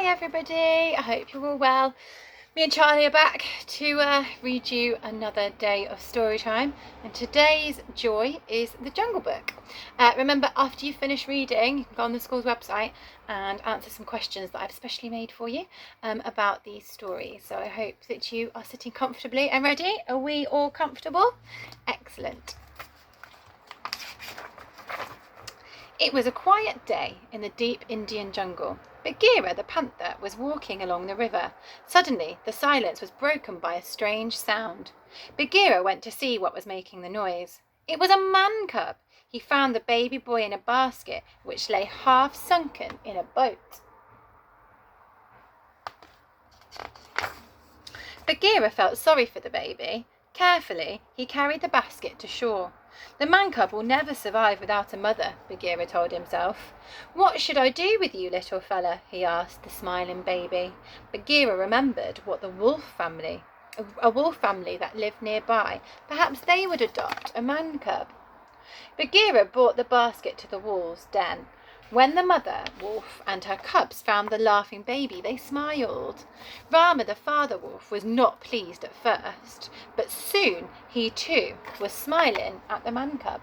everybody, I hope you're all well. Me and Charlie are back to read you another day of story time, and today's joy is The Jungle Book. Remember, after you finish reading, you can go on the school's website and answer some questions that I've specially made for you about these stories. So I hope that you are sitting comfortably and ready. Are we all comfortable? Excellent. It was a quiet day in the deep Indian jungle. Bagheera the panther was walking along the river. Suddenly, the silence was broken by a strange sound. Bagheera went to see what was making the noise. It was a man cub. He found the baby boy in a basket which lay half sunken in a boat. Bagheera felt sorry for the baby. Carefully, he carried the basket to shore. The man cub will never survive without a mother, Bagheera told himself. What should I do with you, little fella? He asked the smiling baby. Bagheera remembered what a wolf family that lived nearby. Perhaps they would adopt a man cub. Bagheera brought the basket to the wolves' den. When the mother wolf and her cubs found the laughing baby, they smiled. Rama the father wolf was not pleased at first, but soon he too was smiling at the man cub.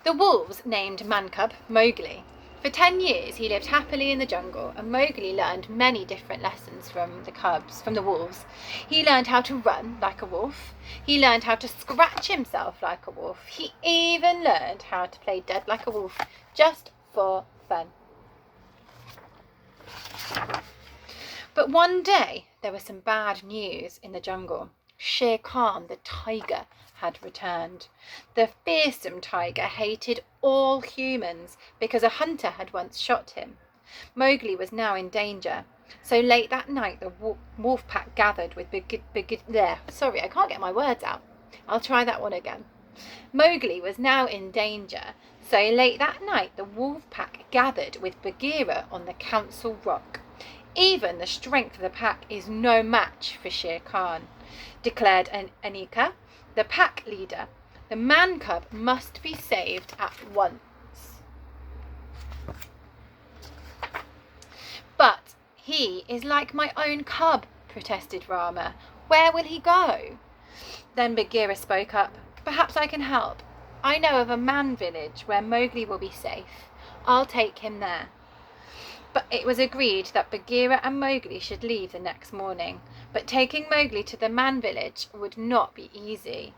The wolves named man cub Mowgli. For 10 years he lived happily in the jungle, and Mowgli learned many different lessons from the wolves. He learned how to run like a wolf. He learned how to scratch himself like a wolf. He even learned how to play dead like a wolf, just for fun. But one day there was some bad news in the jungle. Shere Khan, the tiger, had returned. The fearsome tiger hated all humans because a hunter had once shot him. Mowgli was now in danger. So late that night, the wolf pack gathered with Sorry, I can't get my words out. I'll try that one again. Mowgli was now in danger. So late that night, the wolf pack gathered with Bagheera on the council rock. Even the strength of the pack is no match for Shere Khan, declared Anika, the pack leader. The man cub must be saved at once. But he is like my own cub, protested Rama. Where will he go? Then Bagheera spoke up. Perhaps I can help. I know of a man village where Mowgli will be safe. I'll take him there. But it was agreed that Bagheera and Mowgli should leave the next morning. But taking Mowgli to the man village would not be easy.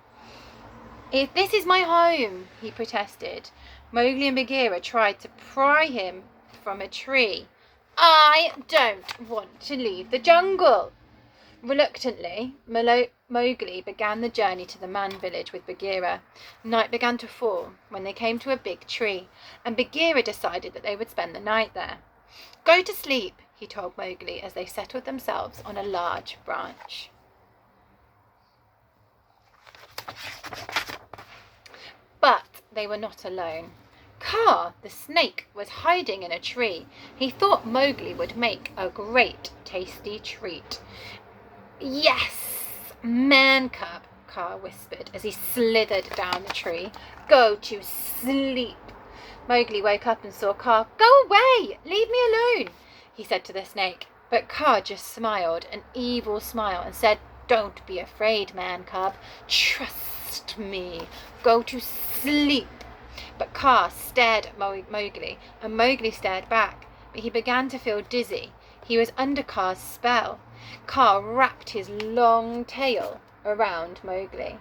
If this is my home, he protested. Mowgli and Bagheera tried to pry him from a tree. I don't want to leave the jungle. Reluctantly, Mowgli began the journey to the man village with Bagheera. Night began to fall when they came to a big tree, and Bagheera decided that they would spend the night there. Go to sleep, he told Mowgli as they settled themselves on a large branch. But they were not alone. Kaa, the snake, was hiding in a tree. He thought Mowgli would make a great tasty treat. Yes, man cub, Kaa whispered as he slithered down the tree. Go to sleep. Mowgli woke up and saw Kaa. Go away! Leave me alone, he said to the snake. But Kaa just smiled, an evil smile, and said, Don't be afraid, man cub. Trust me. Go to sleep. But Kaa stared at Mowgli, and Mowgli stared back. But he began to feel dizzy. He was under Kaa's spell. Kaa wrapped his long tail around Mowgli.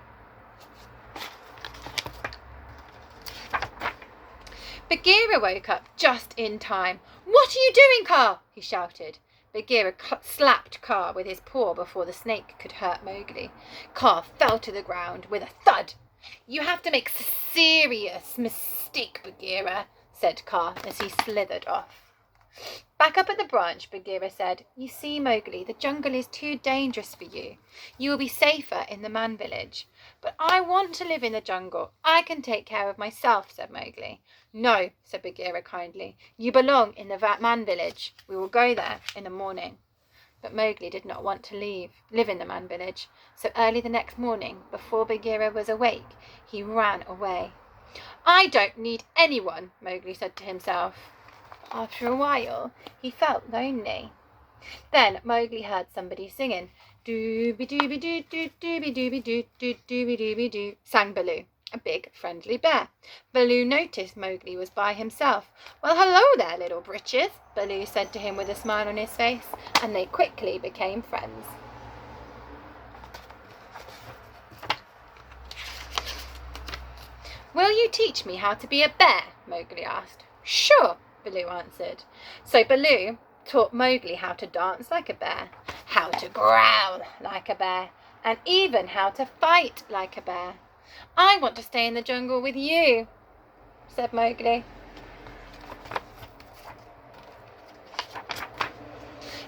Bagheera woke up just in time. What are you doing, Kaa? He shouted. Bagheera slapped Kaa with his paw before the snake could hurt Mowgli. Kaa fell to the ground with a thud. You have to make a serious mistake, Bagheera, said Kaa as he slithered off. Back up at the branch, Bagheera said, You see, Mowgli, the jungle is too dangerous for you. You will be safer in the man village. But I want to live in the jungle. I can take care of myself, said Mowgli. No, said Bagheera kindly. You belong in the man village. We will go there in the morning. But Mowgli did not want to live in the man village. So early the next morning, before Bagheera was awake, he ran away. I don't need anyone, Mowgli said to himself. After a while, he felt lonely. Then Mowgli heard somebody singing. Dooby dooby doo doo dooby dooby doo doo dooby dooby doo, sang Baloo, a big friendly bear. Baloo noticed Mowgli was by himself. Well, hello there, little britches, Baloo said to him with a smile on his face, and they quickly became friends. Will you teach me how to be a bear? Mowgli asked. Sure, Baloo answered. So Baloo taught Mowgli how to dance like a bear, how to growl like a bear, and even how to fight like a bear. I want to stay in the jungle with you, said Mowgli.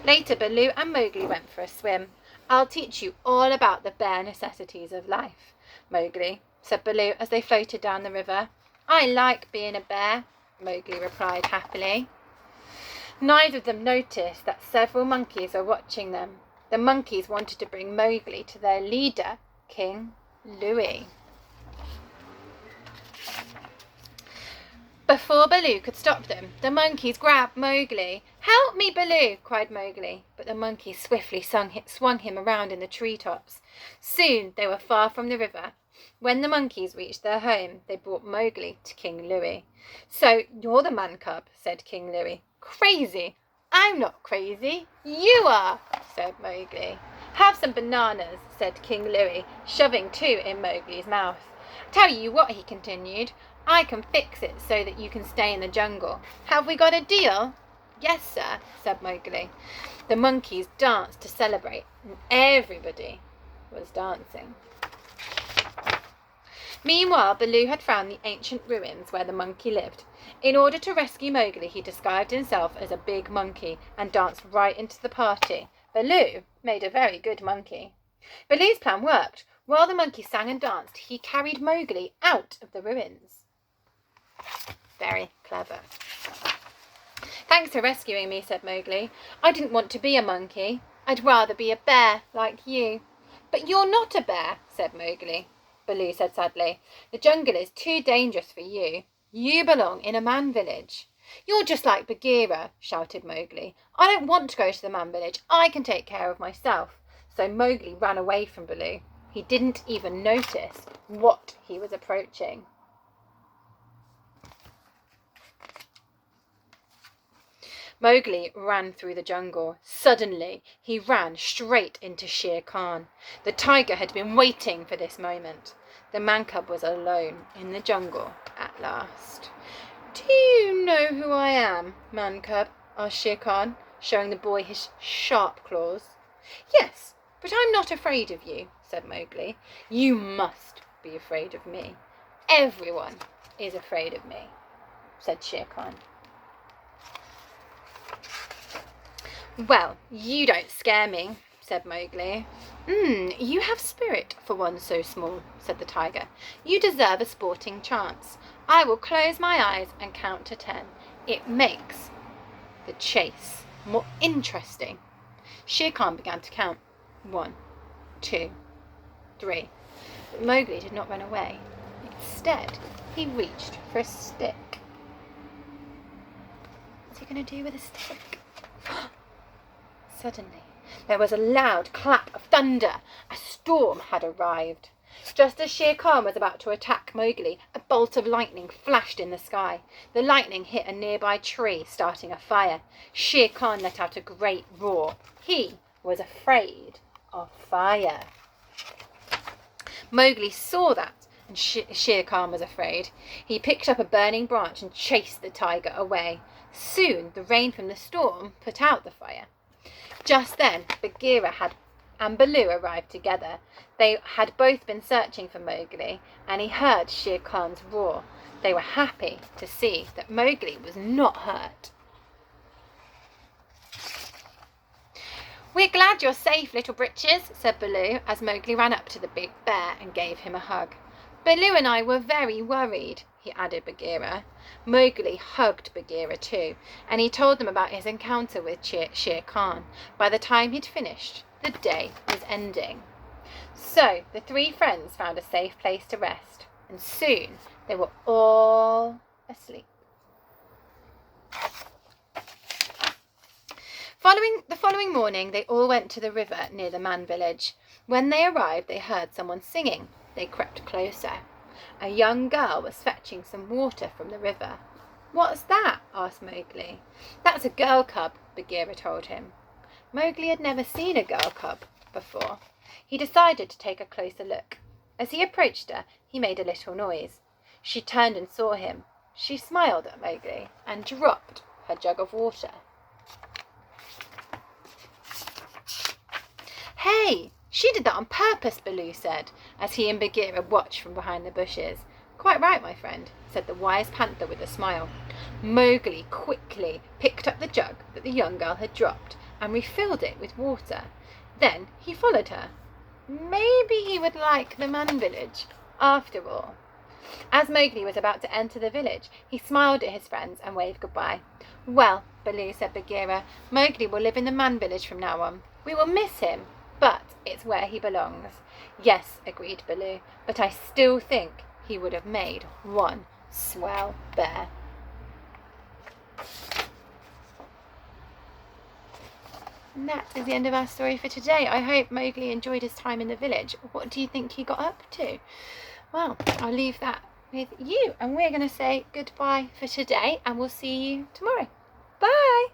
Later, Baloo and Mowgli went for a swim. I'll teach you all about the bare necessities of life, Mowgli, said Baloo as they floated down the river. I like being a bear, Mowgli replied happily. Neither of them noticed that several monkeys were watching them. The monkeys wanted to bring Mowgli to their leader, King Louie. Before Baloo could stop them, the monkeys grabbed Mowgli. Help me, Baloo, cried Mowgli, but the monkeys swiftly swung him around in the treetops. Soon they were far from the river. When the monkeys reached their home, they brought Mowgli to King Louie. So you're the man cub, said King Louie. Crazy? I'm not crazy. You are, said Mowgli. Have some bananas, said King Louie, shoving two in Mowgli's mouth. Tell you what, he continued, I can fix it so that you can stay in the jungle. Have we got a deal? Yes, sir, said Mowgli. The monkeys danced to celebrate, and everybody was dancing. Meanwhile, Baloo had found the ancient ruins where the monkey lived. In order to rescue Mowgli, he disguised himself as a big monkey and danced right into the party. Baloo made a very good monkey. Baloo's plan worked. While the monkey sang and danced, he carried Mowgli out of the ruins. Very clever. Thanks for rescuing me, said Mowgli. I didn't want to be a monkey. I'd rather be a bear like you. But you're not a bear, said Mowgli. Baloo said sadly. The jungle is too dangerous for you. You belong in a man village. You're just like Bagheera, shouted Mowgli. I don't want to go to the man village. I can take care of myself. So Mowgli ran away from Baloo. He didn't even notice what he was approaching. Mowgli ran through the jungle. Suddenly, he ran straight into Shere Khan. The tiger had been waiting for this moment. The man cub was alone in the jungle at last. Do you know who I am, man cub? Asked Shere Khan, showing the boy his sharp claws. Yes, but I'm not afraid of you, said Mowgli. You must be afraid of me. Everyone is afraid of me, said Shere Khan. Well, you don't scare me, said Mowgli. You have spirit for one so small, said the tiger. You deserve a sporting chance. I will close my eyes and count to 10. It makes the chase more interesting. Shere Khan began to count. 1, 2, 3. But Mowgli did not run away. Instead, he reached for a stick. What's he going to do with a stick? Suddenly, there was a loud clap of thunder. A storm had arrived. Just as Shere Khan was about to attack Mowgli, a bolt of lightning flashed in the sky. The lightning hit a nearby tree, starting a fire. Shere Khan let out a great roar. He was afraid of fire. Mowgli saw that, and Shere Khan was afraid. He picked up a burning branch and chased the tiger away. Soon, the rain from the storm put out the fire. Just then, Bagheera and Baloo arrived together. They had both been searching for Mowgli, and he heard Shere Khan's roar. They were happy to see that Mowgli was not hurt. We're glad you're safe, little britches, said Baloo, as Mowgli ran up to the big bear and gave him a hug. Baloo and I were very worried, he added Bagheera. Mowgli hugged Bagheera too, and he told them about his encounter with Shere Khan. By the time he'd finished, the day was ending. So the three friends found a safe place to rest, and soon They were all asleep. The following morning, they all went to the river near the man village. When they arrived, they heard someone singing. They crept closer. A young girl was fetching some water from the river. "What's that?" asked Mowgli. "That's a girl cub," Bagheera told him. Mowgli had never seen a girl cub before. He decided to take a closer look. As he approached her, he made a little noise. She turned and saw him. She smiled at Mowgli and dropped her jug of water. "Hey, she did that on purpose," Baloo said, as he and Bagheera watched from behind the bushes. "Quite right, my friend," said the wise panther with a smile. Mowgli quickly picked up the jug that the young girl had dropped and refilled it with water. Then he followed her. Maybe he would like the man village after all. As Mowgli was about to enter the village, he smiled at his friends and waved goodbye. "Well, Baloo," said Bagheera, "Mowgli will live in the man village from now on. We will miss him, but it's where he belongs." "Yes," agreed Baloo, "but I still think he would have made one swell bear." And that is the end of our story for today. I hope Mowgli enjoyed his time in the village. What do you think he got up to? Well, I'll leave that with you. And we're going to say goodbye for today, and we'll see you tomorrow. Bye!